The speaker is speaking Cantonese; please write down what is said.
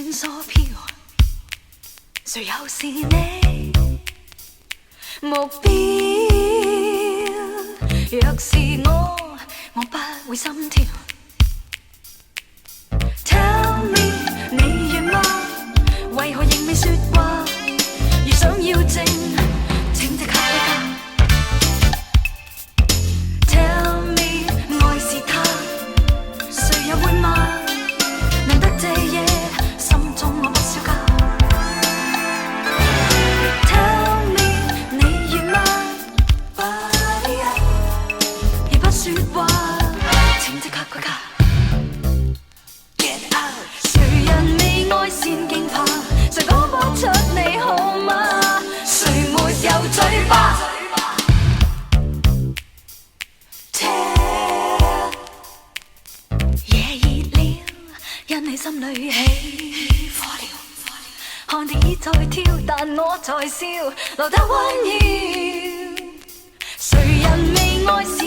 穿梭飄，誰又是你目標？若是我不會心跳。Tell me 你願嗎？為何仍未說話？如想要證，請即刻歸家。Tell me 愛是他，誰又會嗎？難得這夜，心中我不消假。Tell me 你願嗎？而不說話，請即刻歸家。Get out！ 誰人未愛先驚怕？誰講不出你好嗎？誰沒有嘴巴？夜熱了，因你心裏起火了。看你在跳，但我在笑，留得溫柔。誰人未愛先